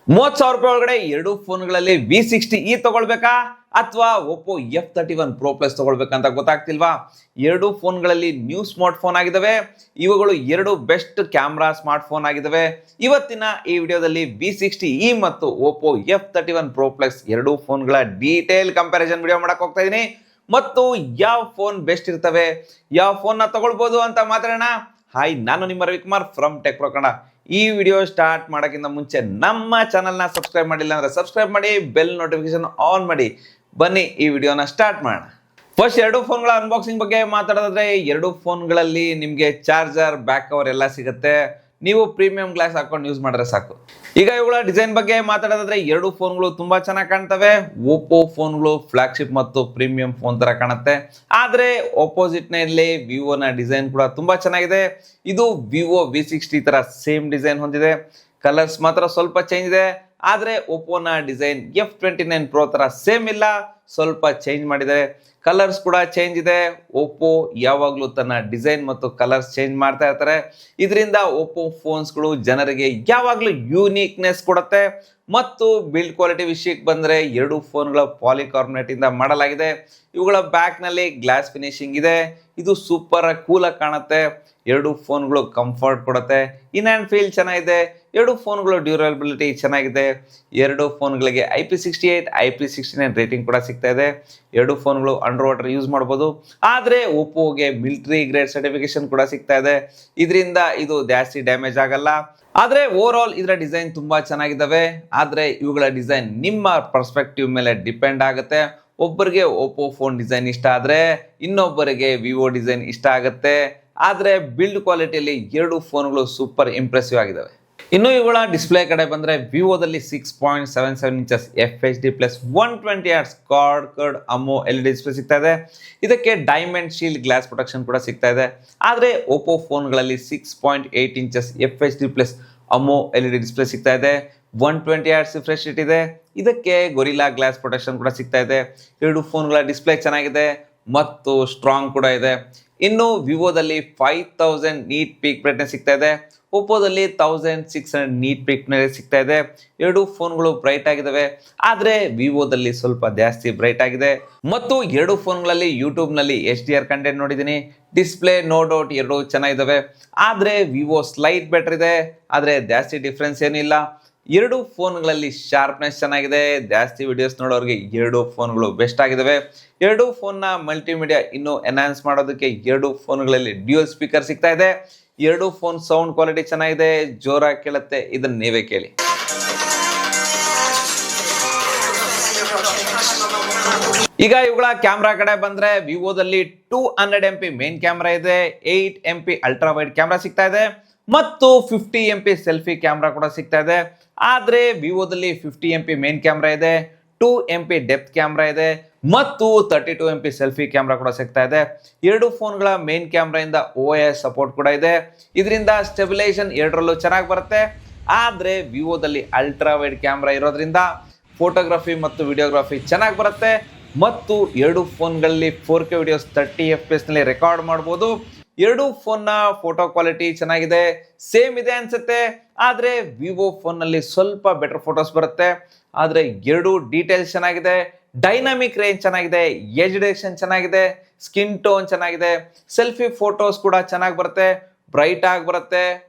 30,000 ರೂಪಾಯಿ ಒಳಗಡೆ ಎರಡು ಫೋನ್ಗಳಲ್ಲಿ V60e ತಗೊಳ್ಬೇಕಾ ಅಥವಾ ಒಪ್ಪೋ F31 Pro Plus ತಗೊಳ್ಬೇಕಂತ ಗೊತ್ತಾಗ್ತಿಲ್ವಾ? ಎರಡು ಫೋನ್ಗಳಲ್ಲಿ ನ್ಯೂ ಸ್ಮಾರ್ಟ್ ಫೋನ್ ಆಗಿದಾವೆ. ಇವುಗಳು ಎರಡು ಬೆಸ್ಟ್ ಕ್ಯಾಮ್ರಾ ಸ್ಮಾರ್ಟ್ ಫೋನ್ ಆಗಿದಾವೆ. ಇವತ್ತಿನ ಈ ವಿಡಿಯೋದಲ್ಲಿ V60e ಮತ್ತು ಒಪ್ಪೋ F31 Pro Plus ಎರಡು ಫೋನ್ಗಳ ಡೀಟೇಲ್ ಕಂಪ್ಯಾರಿಸನ್ ವಿಡಿಯೋ ಮಾಡಕ್ ಹೋಗ್ತಾ ಇದೀನಿ. ಮತ್ತು ಯಾವ ಫೋನ್ ಬೆಸ್ಟ್ ಇರ್ತವೆ, ಯಾವ ಫೋನ್ ನ ತಗೊಳ್ಬಹುದು ಅಂತ ಮಾತಾಡೋಣ. ಹಾಯ್, ನಾನು ನಿಮ್ಮ Ravikumar from tech pro Kannada. ಈ ವಿಡಿಯೋ ಸ್ಟಾರ್ಟ್ ಮಾಡೋಕ್ಕಿಂತ ಮುಂಚೆ ನಮ್ಮ ಚಾನಲ್ನ ಸಬ್ಸ್ಕ್ರೈಬ್ ಮಾಡಿಲ್ಲ ಅಂದ್ರೆ ಸಬ್ಸ್ಕ್ರೈಬ್ ಮಾಡಿ, ಬೆಲ್ ನೋಟಿಫಿಕೇಶನ್ ಆನ್ ಮಾಡಿ. ಬನ್ನಿ ಈ ವಿಡಿಯೋನ ಸ್ಟಾರ್ಟ್ ಮಾಡೋಣ. ಫಸ್ಟ್ ಎರಡು ಫೋನ್ಗಳ ಅನ್ಬಾಕ್ಸಿಂಗ್ ಬಗ್ಗೆ ಮಾತಾಡೋದಾದ್ರೆ, ಎರಡು ಫೋನ್ಗಳಲ್ಲಿ ನಿಮಗೆ ಚಾರ್ಜರ್, ಬ್ಯಾಕ್ ಕವರ್ ಎಲ್ಲ ಸಿಗುತ್ತೆ. ನೀವು ಪ್ರೀಮಿಯಂ ಗ್ಲಾಸ್ ಹಾಕೊಂಡು ಯೂಸ್ ಮಾಡಿದ್ರೆ ಸಾಕು. ಈಗ ಇವುಗಳ ಡಿಸೈನ್ ಬಗ್ಗೆ ಮಾತಾಡೋದಾದ್ರೆ, ಎರಡು ಫೋನ್ಗಳು ತುಂಬಾ ಚೆನ್ನಾಗಿ ಕಾಣ್ತವೆ. ಒಪ್ಪೋ ಫೋನ್ಗಳು ಫ್ಲಾಗ್ಶಿಪ್ ಮತ್ತು ಪ್ರೀಮಿಯಂ ಫೋನ್ ತರ ಕಾಣುತ್ತೆ. ಆದ್ರೆ ಆಪೋಸಿಟ್ ನಲ್ಲಿ ವಿವೋನ ಡಿಸೈನ್ ಕೂಡ ತುಂಬಾ ಚೆನ್ನಾಗಿದೆ. ಇದು ವಿವೋ V60 ತರ ಸೇಮ್ ಡಿಸೈನ್ ಹೊಂದಿದೆ. ಕಲರ್ಸ್ ಮಾತ್ರ ಸ್ವಲ್ಪ ಚೇಂಜ್ ಇದೆ. ಆದ್ರೆ ಒಪ್ಪೋನ ಡಿಸೈನ್ F29 Pro ತರ ಸೇಮ್ ಇಲ್ಲ, ಸ್ವಲ್ಪ ಚೇಂಜ್ ಮಾಡಿದ್ದಾರೆ. ಕಲರ್ಸ್ ಕೂಡ ಚೇಂಜ್ ಇದೆ. ಒಪ್ಪೋ ಯಾವಾಗಲೂ ತನ್ನ ಡಿಸೈನ್ ಮತ್ತು ಕಲರ್ಸ್ ಚೇಂಜ್ ಮಾಡ್ತಾ ಇರ್ತಾರೆ. ಇದರಿಂದ ಒಪ್ಪೋ ಫೋನ್ಸ್ಗಳು ಜನರಿಗೆ ಯಾವಾಗಲೂ ಯೂನಿಕ್ನೆಸ್ ಕೊಡುತ್ತೆ. ಮತ್ತು ಬಿಲ್ಡ್ ಕ್ವಾಲಿಟಿ ವಿಷಯಕ್ಕೆ ಬಂದರೆ, ಎರಡು ಫೋನ್ಗಳ ಪಾಲಿಕಾರ್ಬನೇಟ್ ಇಂದ ಮಾಡಲಾಗಿದೆ. ಇವುಗಳ ಬ್ಯಾಕ್ ನಲ್ಲಿ ಗ್ಲಾಸ್ ಫಿನಿಶಿಂಗ್ ಇದೆ. ಇದು ಸೂಪರ್ ಕೂಲ್ ಆಗಿ ಕಾಣುತ್ತೆ. ಎರಡು ಫೋನ್ಗಳು ಕಂಫರ್ಟ್ ಕೊಡುತ್ತೆ. ಇನ್ ಹ್ಯಾಂಡ್ ಫೀಲ್ ಚೆನ್ನಾಗಿದೆ. ಎರಡು ಫೋನ್ಗಳು ಡ್ಯೂರಬಿಲಿಟಿ ಚೆನ್ನಾಗಿದೆ. ಎರಡು ಫೋನ್ಗಳಿಗೆ IP68 IP69 ರೇಟಿಂಗ್ ಕೂಡ ಸಿಗ್ತಾ ಇದೆ. ಎರಡು ಫೋನ್ಗಳು ಅಂಡರ್ ವಾಟರ್ ಯೂಸ್ ಮಾಡ್ಬೋದು. ಆದರೆ ಒಪ್ಪೋಗೆ ಮಿಲಿಟರಿ ಗ್ರೇಡ್ ಸರ್ಟಿಫಿಕೇಶನ್ ಕೂಡ ಸಿಗ್ತಾ ಇದೆ. ಇದರಿಂದ ಇದು ಜಾಸ್ತಿ ಡ್ಯಾಮೇಜ್ ಆಗಲ್ಲ. ಆದರೆ ಓವರ್ ಆಲ್ ಇದರ ಡಿಸೈನ್ ತುಂಬಾ ಚೆನ್ನಾಗಿದ್ದಾವೆ. ಆದರೆ ಇವುಗಳ ಡಿಸೈನ್ ನಿಮ್ಮ ಪರ್ಸ್ಪೆಕ್ಟಿವ್ ಮೇಲೆ ಡಿಪೆಂಡ್ ಆಗುತ್ತೆ. ಒಬ್ಬರಿಗೆ ಒಪ್ಪೋ ಫೋನ್ ಡಿಸೈನ್ ಇಷ್ಟ ಆದರೆ ಇನ್ನೊಬ್ಬರಿಗೆ ವಿವೋ ಡಿಸೈನ್ ಇಷ್ಟ ಆಗುತ್ತೆ. ಆದರೆ ಬಿಲ್ಡ್ ಕ್ವಾಲಿಟಿಯಲ್ಲಿ ಎರಡು ಫೋನ್ಗಳು ಸೂಪರ್ ಇಂಪ್ರೆಸಿವ್ ಆಗಿದ್ದಾವೆ. ಇನ್ನು ಇವುಗಳ ಡಿಸ್ಪ್ಲೇ ಕಡೆ ಬಂದರೆ, ವಿವೋದಲ್ಲಿ 6.77 inches FHD plus 120Hz quad curved ಅಮೋ LED ಡಿಸ್ಪ್ಲೇ ಸಿಗ್ತಾ ಇದೆ. ಇದಕ್ಕೆ ಡೈಮಂಡ್ ಶೀಲ್ಡ್ ಗ್ಲಾಸ್ ಪ್ರೊಟೆಕ್ಷನ್ ಕೂಡ ಸಿಗ್ತಾ ಇದೆ. ಆದರೆ ಒಪ್ಪೋ ಫೋನ್ಗಳಲ್ಲಿ 6.8 ಇಂಚಸ್ FHD ಪ್ಲಸ್ ಅಮೋ LED ಡಿಸ್ಪ್ಲೇ ಸಿಗ್ತಾ ಇದೆ. 120Hz ರಿಫ್ರೆಶ್ ರೇಟ್ ಇದೆ. ಇದಕ್ಕೆ ಗೊರಿಲ್ಲಾ ಗ್ಲಾಸ್ ಪ್ರೊಟೆಕ್ಷನ್ ಕೂಡ ಸಿಗ್ತಾ ಇದೆ. ಎರಡು ಫೋನ್ಗಳ ಡಿಸ್ಪ್ಲೇ ಚೆನ್ನಾಗಿದೆ ಮತ್ತು ಸ್ಟ್ರಾಂಗ್ ಕೂಡ ಇದೆ. ಇನ್ನು ವಿವೋದಲ್ಲಿ 5000 ನೀಟ್ ಪೀಕ್ ಬ್ರೈಟ್ನೆಸ್ ಸಿಗ್ತಾ ಇದೆ. ಒಪ್ಪೋದಲ್ಲಿ 1600 ನೀಟ್ ಪೀಕ್ ಸಿಗ್ತಾ ಇದೆ. ಎರಡು ಫೋನ್ಗಳು ಬ್ರೈಟ್ ಆಗಿದ್ದಾವೆ. ಆದರೆ ವಿವೋದಲ್ಲಿ ಸ್ವಲ್ಪ ಜಾಸ್ತಿ ಬ್ರೈಟ್ ಆಗಿದೆ. ಮತ್ತು ಎರಡು ಫೋನ್ಗಳಲ್ಲಿ ಯೂಟ್ಯೂಬ್ನಲ್ಲಿ HDR ಕಂಟೆಂಟ್ ನೋಡಿದ್ದೀನಿ. ಡಿಸ್ಪ್ಲೇ ನೋ ಡೌಟ್ ಎರಡು ಚೆನ್ನಾಗಿದ್ದಾವೆ. ಆದರೆ ವಿವೋ ಸ್ಲೈಟ್ ಬೆಟರ್ ಇದೆ. ಆದರೆ ಜಾಸ್ತಿ ಡಿಫ್ರೆನ್ಸ್ ಏನಿಲ್ಲ. ಎರಡು ಫೋನ್ಗಳಲ್ಲಿ ಶಾರ್ಪ್ನೆಸ್ ಚೆನ್ನಾಗಿದೆ. ಜಾಸ್ತಿ ವಿಡಿಯೋಸ್ ನೋಡೋರಿಗೆ ಎರಡು ಫೋನ್ಗಳು ಬೆಸ್ಟ್ ಆಗಿದ್ದಾವೆ. ಎರಡು ಫೋನ್ನ ಮಲ್ಟಿಮೀಡಿಯಾ ಇನ್ನೂ ಎನ್ಹಾನ್ಸ್ ಮಾಡೋದಕ್ಕೆ ಎರಡು ಫೋನ್ಗಳಲ್ಲಿ ಡ್ಯೂಯಲ್ ಸ್ಪೀಕರ್ ಸಿಗ್ತಾ ಇದೆ. ಎರಡು ಫೋನ್ ಸೌಂಡ್ ಕ್ವಾಲಿಟಿ ಚೆನ್ನಾಗಿದೆ, ಜೋರಾಗಿ ಕೇಳುತ್ತೆ. ಇದನ್ನ ನೀವೇ ಕೇಳಿ. ಈಗ ಇವುಗಳ ಕ್ಯಾಮ್ರಾ ಕಡೆ ಬಂದ್ರೆ, ವಿವೋದಲ್ಲಿ 200 MP ಮೇನ್ ಕ್ಯಾಮ್ರಾ ಇದೆ. 8 MP ಅಲ್ಟ್ರಾ ವೈಡ್ ಕ್ಯಾಮ್ರಾ ಸಿಗ್ತಾ ಇದೆ ಮತ್ತು 50 MP ಸೆಲ್ಫಿ ಕ್ಯಾಮ್ರಾ ಕೂಡ ಸಿಗ್ತಾ ಇದೆ. ಆದ್ರೆ ವಿವೋದಲ್ಲಿ 50 MP ಮೇನ್ ಕ್ಯಾಮ್ರಾ ಇದೆ, 2 MP ಡೆಪ್ತ್ ಕ್ಯಾಮ್ರಾ ಇದೆ ಮತ್ತು 32 MP ಸೆಲ್ಫಿ ಕ್ಯಾಮ್ರಾ ಕೂಡ ಸಿಗ್ತಾ ಇದೆ. ಎರಡು ಫೋನ್ಗಳ ಮೇನ್ ಕ್ಯಾಮ್ರಾ ಇಂದ OIS ಸಪೋರ್ಟ್ ಕೂಡ ಇದೆ. ಇದರಿಂದ ಸ್ಟೆಬಿಲೈಸೇಷನ್ ಎರಡರಲ್ಲೂ ಚೆನ್ನಾಗಿ ಬರುತ್ತೆ. ಆದ್ರೆ ವಿವೋದಲ್ಲಿ ಅಲ್ಟ್ರಾ ವೈಡ್ ಕ್ಯಾಮ್ರಾ ಇರೋದ್ರಿಂದ ಫೋಟೋಗ್ರಫಿ ಮತ್ತು ವಿಡಿಯೋಗ್ರಫಿ ಚೆನ್ನಾಗಿ ಬರುತ್ತೆ. ಮತ್ತು ಎರಡು ಫೋನ್ಗಳಲ್ಲಿ 4K ವಿಡಿಯೋಸ್ 30 FPS ನಲ್ಲಿ ರೆಕಾರ್ಡ್ ಮಾಡ್ಬೋದು. ಎರಡು ಫೋನ್ನ ಫೋಟೋ ಕ್ವಾಲಿಟಿ ಚೆನ್ನಾಗಿದೆ, ಸೇಮ್ ಇದೆ ಅನ್ಸುತ್ತೆ. ಆದರೆ ವಿವೋ ಫೋನ್ನಲ್ಲಿ ಸ್ವಲ್ಪ ಬೆಟರ್ ಫೋಟೋಸ್ ಬರುತ್ತೆ. ಆದರೆ ಎರಡು ಡೀಟೇಲ್ಸ್ ಚೆನ್ನಾಗಿದೆ, ಡೈನಾಮಿಕ್ ರೇಂಜ್ ಚೆನ್ನಾಗಿದೆ, ಎಜ್ ಡಿಟೆಕ್ಷನ್ ಚೆನ್ನಾಗಿದೆ, ಸ್ಕಿನ್ ಟೋನ್ ಚೆನ್ನಾಗಿದೆ, ಸೆಲ್ಫಿ ಫೋಟೋಸ್ ಕೂಡ ಚೆನ್ನಾಗಿ ಬರುತ್ತೆ, ಬ್ರೈಟ್ ಆಗಿ ಬರುತ್ತೆ.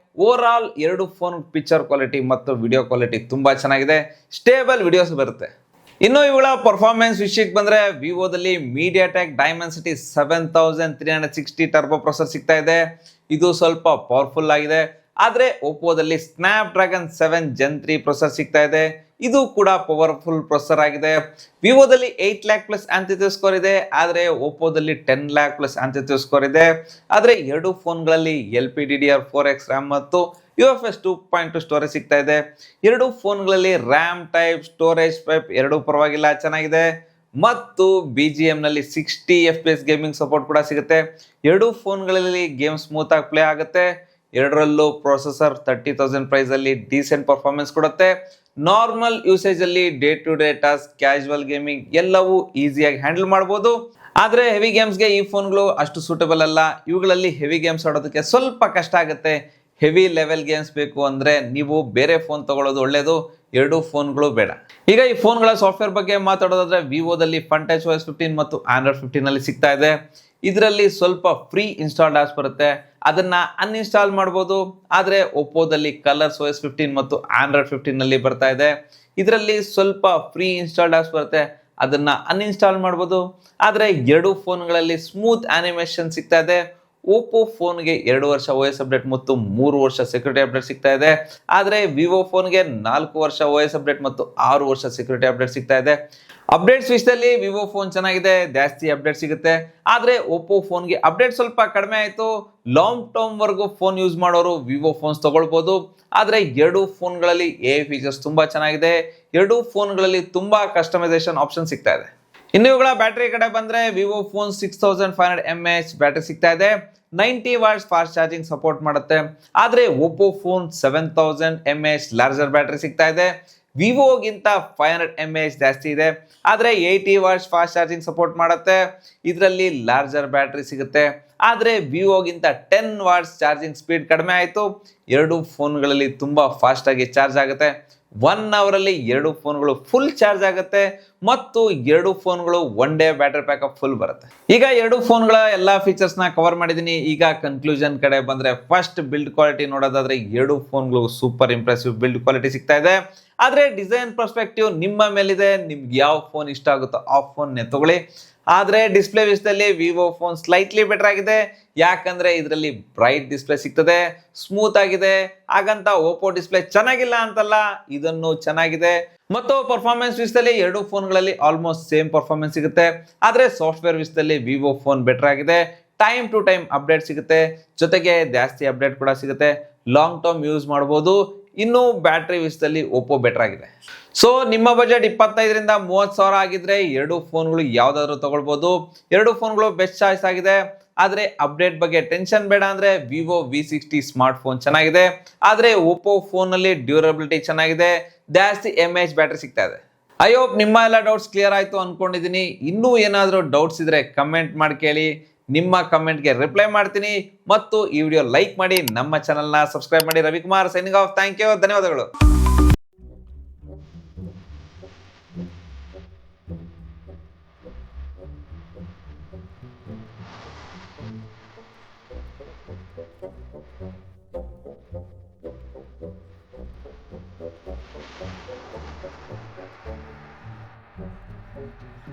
ಓವರ್ ಆಲ್ ಎರಡು ಫೋನ್ ಪಿಕ್ಚರ್ ಕ್ವಾಲಿಟಿ ಮತ್ತು ವಿಡಿಯೋ ಕ್ವಾಲಿಟಿ ತುಂಬಾ ಚೆನ್ನಾಗಿದೆ. ಸ್ಟೇಬಲ್ ವಿಡಿಯೋಸ್ ಬರುತ್ತೆ. ಇನ್ನು ಇವುಗಳ ಪರ್ಫಾರ್ಮೆನ್ಸ್ ವಿಷಯಕ್ಕೆ ಬಂದ್ರೆ, ವಿವೋದಲ್ಲಿ ಮೀಡಿಯಾಟೆಕ್ ಡೈಮೆನ್ಸಿಟಿ 7360 ಟರ್ಬೋ ಪ್ರೊಸೆಸರ್ ಸಿಗ್ತಾ ಇದೆ. ಇದು ಸ್ವಲ್ಪ ಪವರ್ಫುಲ್ ಆಗಿದೆ. ಆದ್ರೆ ಒಪ್ಪೋದಲ್ಲಿ ಸ್ನ್ಯಾಪ್ ಡ್ರ್ಯಾಗನ್ 7 Gen 3 ಪ್ರೊಸೆಸರ್ ಸಿಗ್ತಾ ಇದೆ. ಇದು ಕೂಡ ಪವರ್ಫುಲ್ ಪ್ರೊಸೆಸರ್ ಆಗಿದೆ. ವಿವೋದಲ್ಲಿ 8 lakh ಪ್ಲಸ್ ಆಂಥಿಥ್ಯೂ ಸ್ಕೋರ್ ಇದೆ. ಆದ್ರೆ ಒಪ್ಪೋದಲ್ಲಿ 10 lakh ಪ್ಲಸ್ ಆಂಥಿಥ್ಯೂ ಸ್ಕೋರ್ ಇದೆ. ಆದ್ರೆ ಎರಡು ಫೋನ್ಗಳಲ್ಲಿ LPDDR4X RAM ಮತ್ತು UFS 2.2 ಸ್ಟೋರೇಜ್ ಸಿಗ್ತಾ ಇದೆ. ಎರಡು ಫೋನ್ಗಳಲ್ಲಿ ರ್ಯಾಮ್ ಟೈಪ್, ಸ್ಟೋರೇಜ್ ಟೈಪ್ ಎರಡು ಪರವಾಗಿಲ್ಲ, ಚೆನ್ನಾಗಿದೆ. ಮತ್ತು BGM ನಲ್ಲಿ 60 FPS ಗೇಮಿಂಗ್ ಸಪೋರ್ಟ್ ಕೂಡ ಸಿಗುತ್ತೆ. ಎರಡು ಫೋನ್ಗಳಲ್ಲಿ ಗೇಮ್ ಸ್ಮೂತ್ ಆಗಿ ಪ್ಲೇ ಆಗುತ್ತೆ. ಎರಡರಲ್ಲೂ ಪ್ರೊಸೆಸರ್ 30,000 ಪ್ರೈಸ್ ಅಲ್ಲಿ ಡೀಸೆಂಟ್ ಪರ್ಫಾರ್ಮೆನ್ಸ್ ಕೊಡುತ್ತೆ. ನಾರ್ಮಲ್ ಯೂಸೇಜ್ ಅಲ್ಲಿ day to day task, casual gaming ಎಲ್ಲವೂ ಈಸಿಯಾಗಿ ಹ್ಯಾಂಡಲ್ ಮಾಡ್ಬೋದು. ಆದರೆ ಹೆವಿ ಗೇಮ್ಸ್ಗೆ ಈ ಫೋನ್ಗಳು ಅಷ್ಟು ಸೂಟಬಲ್ ಅಲ್ಲ. ಇವುಗಳಲ್ಲಿ ಹೆವಿ ಗೇಮ್ಸ್ ಆಡೋದಕ್ಕೆ ಸ್ವಲ್ಪ ಕಷ್ಟ ಆಗುತ್ತೆ. ಹೆವಿ ಲೆವೆಲ್ ಗೇಮ್ಸ್ ಬೇಕು ಅಂದರೆ ನೀವು ಬೇರೆ ಫೋನ್ ತಗೊಳ್ಳೋದು ಒಳ್ಳೆಯದು, ಎರಡು ಫೋನ್ಗಳು ಬೇಡ. ಈಗ ಈ ಫೋನ್ಗಳ ಸಾಫ್ಟ್ವೇರ್ ಬಗ್ಗೆ ಮಾತಾಡೋದಾದ್ರೆ ವಿವೋದಲ್ಲಿ ಫನ್ ಟಚ್ OS 15 ಮತ್ತು ಆಂಡ್ರಾಯ್ಡ್ 15 ಅಲ್ಲಿ ಸಿಗ್ತಾ ಇದೆ. ಇದರಲ್ಲಿ ಸ್ವಲ್ಪ ಫ್ರೀ ಇನ್ಸ್ಟಾಲ್ಡ್ ಆಪ್ಸ್ ಬರುತ್ತೆ, ಅದನ್ನ ಅನ್ಇನ್ಸ್ಟಾಲ್ ಮಾಡ್ಬೋದು. ಆದರೆ ಒಪ್ಪೋದಲ್ಲಿ ಕಲರ್ಸ್ OS 15 ಮತ್ತು ಆಂಡ್ರಾಯ್ಡ್ 15 ನಲ್ಲಿ ಬರ್ತಾ ಇದೆ. ಇದರಲ್ಲಿ ಸ್ವಲ್ಪ ಫ್ರೀ ಇನ್ಸ್ಟಾಲ್ಡ್ ಆಪ್ಸ್ ಬರುತ್ತೆ, ಅದನ್ನ ಅನ್ಇನ್ಸ್ಟಾಲ್ ಮಾಡ್ಬೋದು. ಆದರೆ ಎರಡು ಫೋನ್ಗಳಲ್ಲಿ ಸ್ಮೂತ್ ಆನಿಮೇಷನ್ ಸಿಗ್ತಾ ಇದೆ. ಓಪೋ ಫೋನ್ಗೆ 2 ವರ್ಷ OS ಅಪ್ಡೇಟ್ ಮತ್ತು 3 ವರ್ಷ ಸೆಕ್ಯೂರಿಟಿ ಅಪ್ಡೇಟ್ ಸಿಗ್ತಾ ಇದೆ. ಆದರೆ ವಿವೋ ಫೋನ್ಗೆ 4 ವರ್ಷ OS ಅಪ್ಡೇಟ್ ಮತ್ತು 6 ವರ್ಷ ಸೆಕ್ಯೂರಿಟಿ ಅಪ್ಡೇಟ್ ಸಿಗ್ತಾ ಇದೆ. ಅಪ್ಡೇಟ್ಸ್ ವಿಷಯದಲ್ಲಿ ವಿವೋ ಫೋನ್ ಚೆನ್ನಾಗಿದೆ, ಜಾಸ್ತಿ ಅಪ್ಡೇಟ್ ಸಿಗುತ್ತೆ. ಆದರೆ ಓಪೋ ಫೋನ್ಗೆ ಅಪ್ಡೇಟ್ ಸ್ವಲ್ಪ ಕಡಿಮೆ ಆಯಿತು. ಲಾಂಗ್ ಟರ್ಮ್ ವರ್ಗು ಫೋನ್ ಯೂಸ್ ಮಾಡೋರು ವಿವೋ ಫೋನ್ಸ್ ತಗೊಳ್ಬೋದು. ಆದರೆ ಎರಡು ಫೋನ್ಗಳಲ್ಲಿ AI ಫೀಚರ್ಸ್ ತುಂಬಾ ಚೆನ್ನಾಗಿದೆ. ಎರಡು ಫೋನ್ಗಳಲ್ಲಿ ತುಂಬಾ ಕಸ್ಟಮೈಸೇಷನ್ ಆಪ್ಷನ್ ಸಿಗ್ತಾ ಇದೆ. ಇನ್ನು ಇವುಗಳ ಬ್ಯಾಟರಿ ಕಡೆ ಬಂದ್ರೆ ವಿವೋ ಫೋನ್ 6500 mAh ಬ್ಯಾಟರಿ ಸಿಗ್ತಾ ಇದೆ. 90 ವಾಟ್ಸ್ ಫಾಸ್ಟ್ ಚಾರ್ಜಿಂಗ್ ಸಪೋರ್ಟ್ ಮಾಡುತ್ತೆ. ಆದರೆ Oppo phone 7000 mAh larger battery ಸಿಗ್ತಾ ಇದೆ. ವಿವೋಗಿಂತ 500 mAh ಜಾಸ್ತಿ ಇದೆ. ಆದರೆ 80 ವಾಟ್ಸ್ ಫಾಸ್ಟ್ ಚಾರ್ಜಿಂಗ್ ಸಪೋರ್ಟ್ ಮಾಡುತ್ತೆ. ಇದರಲ್ಲಿ ಲಾರ್ಜರ್ ಬ್ಯಾಟರಿ ಸಿಗುತ್ತೆ. ಆದರೆ ವಿವೋಗಿಂತ 10 ವಾಟ್ಸ್ ಚಾರ್ಜಿಂಗ್ ಸ್ಪೀಡ್ ಕಡಿಮೆ ಆಯಿತು. ಎರಡು ಫೋನ್ಗಳಲ್ಲಿ ತುಂಬಾ ಫಾಸ್ಟ್ ಆಗಿ ಚಾರ್ಜ್ ಆಗುತ್ತೆ. 1 ಅವರಲ್ಲಿ ಎರಡು ಫೋನ್ಗಳು ಫುಲ್ ಚಾರ್ಜ್ ಆಗುತ್ತೆ ಮತ್ತು ಎರಡು ಫೋನ್ಗಳು 1 ಡೇ ಬ್ಯಾಟರಿ ಬ್ಯಾಕಪ್ ಫುಲ್ ಬರುತ್ತೆ. ಈಗ ಎರಡು ಫೋನ್ಗಳ ಎಲ್ಲ ಫೀಚರ್ಸ್ ನ ಕವರ್ ಮಾಡಿದೀನಿ. ಈಗ ಕನ್ಕ್ಲೂಷನ್ ಕಡೆ ಬಂದ್ರೆ ಫಸ್ಟ್ ಬಿಲ್ಡ್ ಕ್ವಾಲಿಟಿ ನೋಡೋದಾದ್ರೆ ಎರಡು ಫೋನ್ಗಳು ಸೂಪರ್ ಇಂಪ್ರೆಸಿವ್ ಬಿಲ್ಡ್ ಕ್ವಾಲಿಟಿ ಸಿಗ್ತಾ ಇದೆ. ಆದ್ರೆ ಡಿಸೈನ್ ಪರ್ಸ್ಪೆಕ್ಟಿವ್ ನಿಮ್ಮ ಮೇಲಿದೆ, ನಿಮ್ಗೆ ಯಾವ ಫೋನ್ ಇಷ್ಟ ಆಗುತ್ತೋ ಆ ಫೋನ್ ತಗೊಳ್ಳಿ. ಆದರೆ ಡಿಸ್ಪ್ಲೇ ವಿಷಯದಲ್ಲಿ ವಿವೋ ಫೋನ್ ಸ್ಲೈಟ್ಲಿ ಬೆಟರ್ ಆಗಿದೆ. ಯಾಕಂದ್ರೆ ಇದರಲ್ಲಿ ಬ್ರೈಟ್ ಡಿಸ್ಪ್ಲೇ ಸಿಗ್ತದೆ, ಸ್ಮೂತ್ ಆಗಿದೆ. ಹಾಗಂತ ಓಪೋ ಡಿಸ್ಪ್ಲೇ ಚೆನ್ನಾಗಿಲ್ಲ ಅಂತಲ್ಲ, ಇದನ್ನು ಚೆನ್ನಾಗಿದೆ. ಮತ್ತು ಪರ್ಫಾರ್ಮೆನ್ಸ್ ವಿಷಯದಲ್ಲಿ ಎರಡು ಫೋನ್ಗಳಲ್ಲಿ ಆಲ್ಮೋಸ್ಟ್ ಸೇಮ್ ಪರ್ಫಾರ್ಮೆನ್ಸ್ ಸಿಗುತ್ತೆ. ಆದರೆ ಸಾಫ್ಟ್ವೇರ್ ವಿಷಯದಲ್ಲಿ ವಿವೋ ಫೋನ್ ಬೆಟರ್ ಆಗಿದೆ. ಟೈಮ್ ಟು ಟೈಮ್ ಅಪ್ಡೇಟ್ ಸಿಗುತ್ತೆ, ಜೊತೆಗೆ ಜಾಸ್ತಿ ಅಪ್ಡೇಟ್ ಕೂಡ ಸಿಗುತ್ತೆ. ಲಾಂಗ್ ಟರ್ಮ್ ಯೂಸ್ ಮಾಡ್ಬೋದು. ಇನ್ನು ಬ್ಯಾಟ್ರಿ ವಿಷಯದಲ್ಲಿ ಓಪೋ ಬೆಟರ್ ಆಗಿದೆ. ಸೊ ನಿಮ್ಮ ಬಜೆಟ್ 25ರಿಂದ 30 ಸಾವಿರ ಆಗಿದ್ರೆ ಎರಡು ಫೋನ್ಗಳು ಯಾವ್ದಾದ್ರು ತಗೊಳ್ಬೋದು. ಎರಡು ಫೋನ್ಗಳು ಬೆಸ್ಟ್ ಚಾಯ್ಸ್ ಆಗಿದೆ. ಆದರೆ ಅಪ್ಡೇಟ್ ಬಗ್ಗೆ ಟೆನ್ಷನ್ ಬೇಡ ಅಂದ್ರೆ ವಿವೋ V60 ಸ್ಮಾರ್ಟ್ ಫೋನ್ ಚೆನ್ನಾಗಿದೆ. ಆದರೆ ಓಪೋ ಫೋನಲ್ಲಿ ಡ್ಯೂರಬಿಲಿಟಿ ಚೆನ್ನಾಗಿದೆ, ಜಾಸ್ತಿ mAh ಬ್ಯಾಟ್ರಿ ಸಿಗ್ತಾ ಇದೆ. ಐ ಹೋಪ್ ನಿಮ್ಮ ಎಲ್ಲ ಡೌಟ್ಸ್ ಕ್ಲಿಯರ್ ಆಯ್ತು ಅನ್ಕೊಂಡಿದ್ದೀನಿ. ಇನ್ನೂ ಏನಾದರೂ ಡೌಟ್ಸ್ ಇದ್ರೆ ಕಮೆಂಟ್ ಮಾಡಿ ಕೇಳಿ, ನಿಮ್ಮ ಕಮೆಂಟ್ಗೆ ರಿಪ್ಲೈ ಮಾಡ್ತೀನಿ. ಮತ್ತು ಈ ವಿಡಿಯೋ ಲೈಕ್ ಮಾಡಿ, ನಮ್ಮ ಚಾನಲ್ನ ಸಬ್ಸ್ಕ್ರೈಬ್ ಮಾಡಿ. Ravikumar signing off. Thank you, ಧನ್ಯವಾದಗಳು.